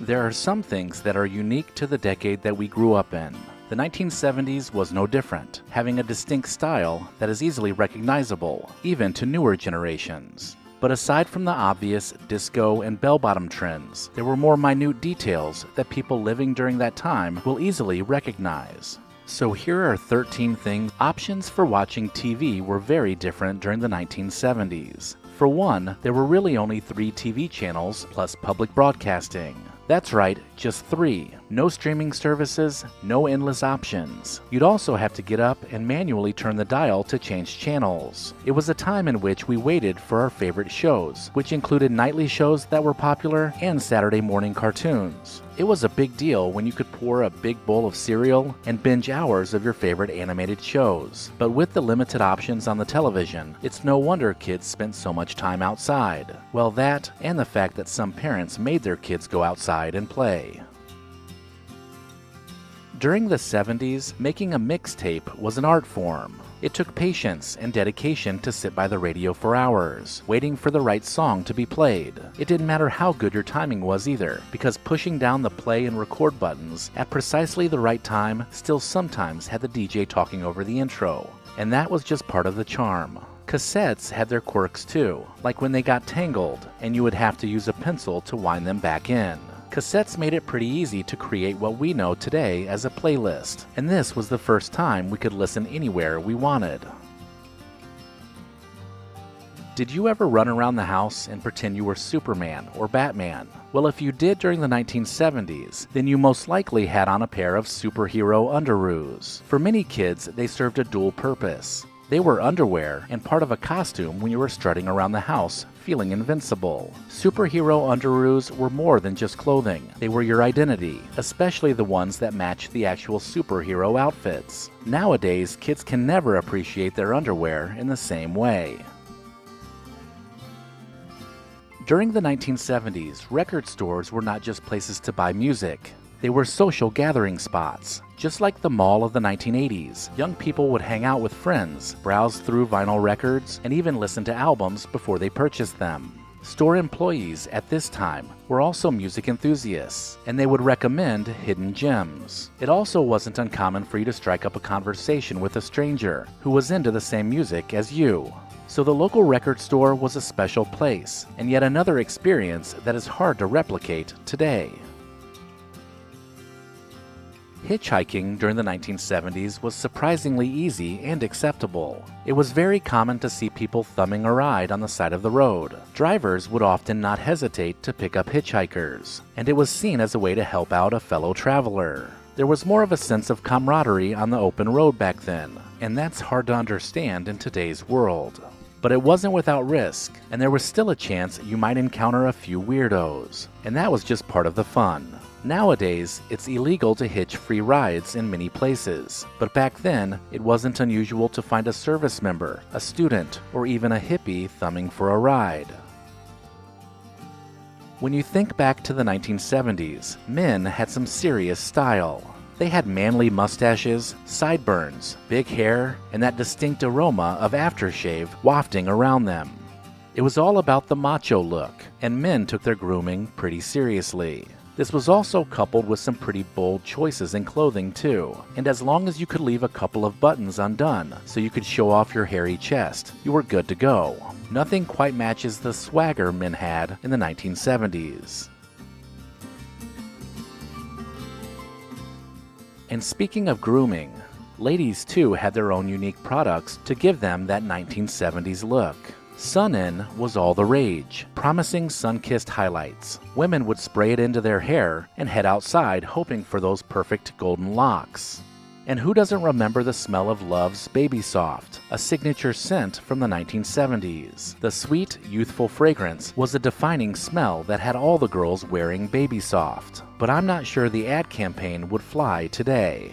There are some things that are unique to the decade that we grew up in. The 1970s was no different, having a distinct style that is easily recognizable, even to newer generations. But aside from the obvious disco and bell-bottom trends, there were more minute details that people living during that time will easily recognize. So here are 13 things. Options for watching TV were very different during the 1970s. For one, there were really only 3 TV channels plus public broadcasting. That's right, just 3. No streaming services, no endless options. You'd also have to get up and manually turn the dial to change channels. It was a time in which we waited for our favorite shows, which included nightly shows that were popular and Saturday morning cartoons. It was a big deal when you could pour a big bowl of cereal and binge hours of your favorite animated shows. But with the limited options on the television, it's no wonder kids spent so much time outside. Well, that and the fact that some parents made their kids go outside and play. During the 70s, making a mixtape was an art form. It took patience and dedication to sit by the radio for hours, waiting for the right song to be played. It didn't matter how good your timing was either, because pushing down the play and record buttons at precisely the right time still sometimes had the DJ talking over the intro. And that was just part of the charm. Cassettes had their quirks too, like when they got tangled, and you would have to use a pencil to wind them back in. Cassettes made it pretty easy to create what we know today as a playlist, and this was the first time we could listen anywhere we wanted. Did you ever run around the house and pretend you were Superman or Batman? Well, if you did during the 1970s, then you most likely had on a pair of superhero underoos. For many kids, they served a dual purpose. They were underwear and part of a costume when you were strutting around the house, feeling invincible. Superhero underoos were more than just clothing. They were your identity, especially the ones that matched the actual superhero outfits. Nowadays, kids can never appreciate their underwear in the same way. During the 1970s, record stores were not just places to buy music. They were social gathering spots. Just like the mall of the 1980s, young people would hang out with friends, browse through vinyl records, and even listen to albums before they purchased them. Store employees at this time were also music enthusiasts, and they would recommend hidden gems. It also wasn't uncommon for you to strike up a conversation with a stranger who was into the same music as you. So the local record store was a special place, and yet another experience that is hard to replicate today. Hitchhiking during the 1970s was surprisingly easy and acceptable. It was very common to see people thumbing a ride on the side of the road. Drivers would often not hesitate to pick up hitchhikers, and it was seen as a way to help out a fellow traveler. There was more of a sense of camaraderie on the open road back then, and that's hard to understand in today's world. But it wasn't without risk, and there was still a chance you might encounter a few weirdos, and that was just part of the fun. Nowadays, it's illegal to hitch free rides in many places, but back then, it wasn't unusual to find a service member, a student, or even a hippie thumbing for a ride. When you think back to the 1970s, men had some serious style. They had manly mustaches, sideburns, big hair, and that distinct aroma of aftershave wafting around them. It was all about the macho look, and men took their grooming pretty seriously. This was also coupled with some pretty bold choices in clothing too, and as long as you could leave a couple of buttons undone so you could show off your hairy chest, you were good to go. Nothing quite matches the swagger men had in the 1970s. And speaking of grooming, ladies too had their own unique products to give them that 1970s look. Sun-In was all the rage, promising sun-kissed highlights. Women would spray it into their hair and head outside hoping for those perfect golden locks. And who doesn't remember the smell of Love's Baby Soft, a signature scent from the 1970s? The sweet, youthful fragrance was a defining smell that had all the girls wearing Baby Soft. But I'm not sure the ad campaign would fly today.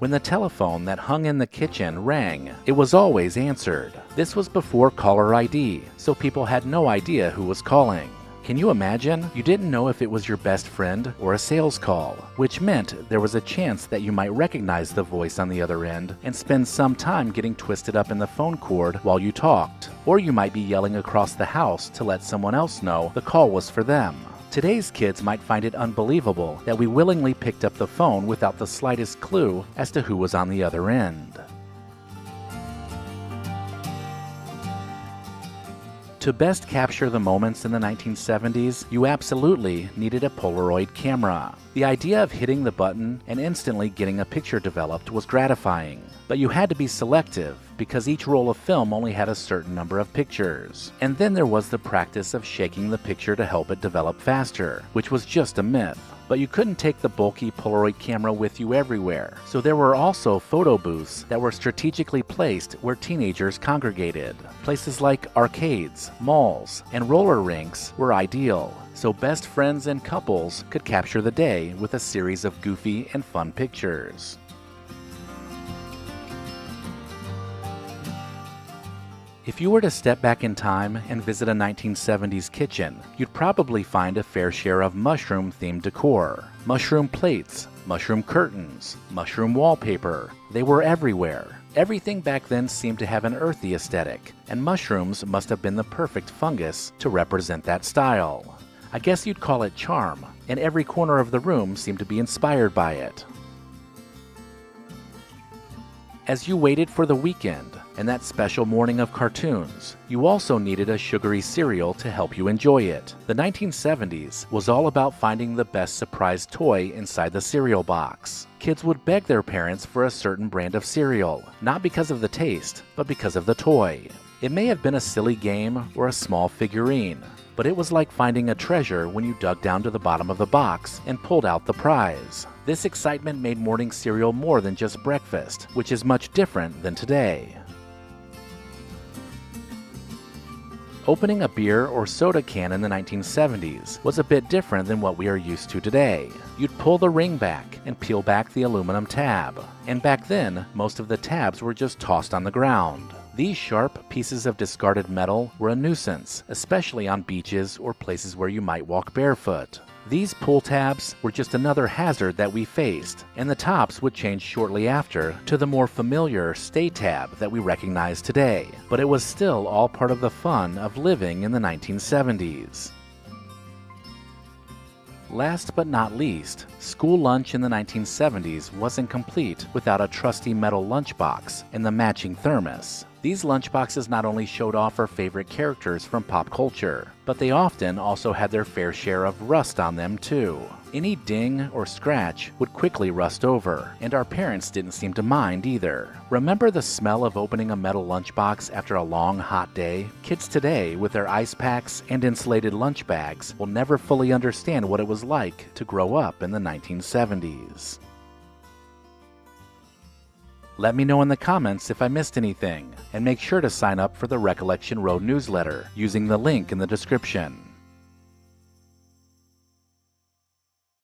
When the telephone that hung in the kitchen rang, it was always answered. This was before caller ID, so people had no idea who was calling. Can you imagine? You didn't know if it was your best friend or a sales call, which meant there was a chance that you might recognize the voice on the other end and spend some time getting twisted up in the phone cord while you talked. Or you might be yelling across the house to let someone else know the call was for them. Today's kids might find it unbelievable that we willingly picked up the phone without the slightest clue as to who was on the other end. To best capture the moments in the 1970s, you absolutely needed a Polaroid camera. The idea of hitting the button and instantly getting a picture developed was gratifying, but you had to be selective because each roll of film only had a certain number of pictures. And then there was the practice of shaking the picture to help it develop faster, which was just a myth. But you couldn't take the bulky Polaroid camera with you everywhere, so there were also photo booths that were strategically placed where teenagers congregated. Places like arcades, malls, and roller rinks were ideal, so best friends and couples could capture the day with a series of goofy and fun pictures. If you were to step back in time and visit a 1970s kitchen, you'd probably find a fair share of mushroom-themed decor. Mushroom plates, mushroom curtains, mushroom wallpaper. They were everywhere. Everything back then seemed to have an earthy aesthetic, and mushrooms must have been the perfect fungus to represent that style. I guess you'd call it charm, and every corner of the room seemed to be inspired by it. As you waited for the weekend and that special morning of cartoons, you also needed a sugary cereal to help you enjoy it. The 1970s was all about finding the best surprise toy inside the cereal box. Kids would beg their parents for a certain brand of cereal, not because of the taste, but because of the toy. It may have been a silly game or a small figurine, but it was like finding a treasure when you dug down to the bottom of the box and pulled out the prize. This excitement made morning cereal more than just breakfast, which is much different than today. Opening a beer or soda can in the 1970s was a bit different than what we are used to today. You'd pull the ring back and peel back the aluminum tab. And back then, most of the tabs were just tossed on the ground. These sharp pieces of discarded metal were a nuisance, especially on beaches or places where you might walk barefoot. These pull tabs were just another hazard that we faced, and the tops would change shortly after to the more familiar stay tab that we recognize today. But it was still all part of the fun of living in the 1970s. Last but not least, school lunch in the 1970s wasn't complete without a trusty metal lunchbox and the matching thermos. These lunchboxes not only showed off our favorite characters from pop culture, but they often also had their fair share of rust on them too. Any ding or scratch would quickly rust over, and our parents didn't seem to mind either. Remember the smell of opening a metal lunchbox after a long, hot day? Kids today, with their ice packs and insulated lunch bags, will never fully understand what it was like to grow up in the 1970s. Let me know in the comments if I missed anything, and make sure to sign up for the Recollection Road newsletter using the link in the description.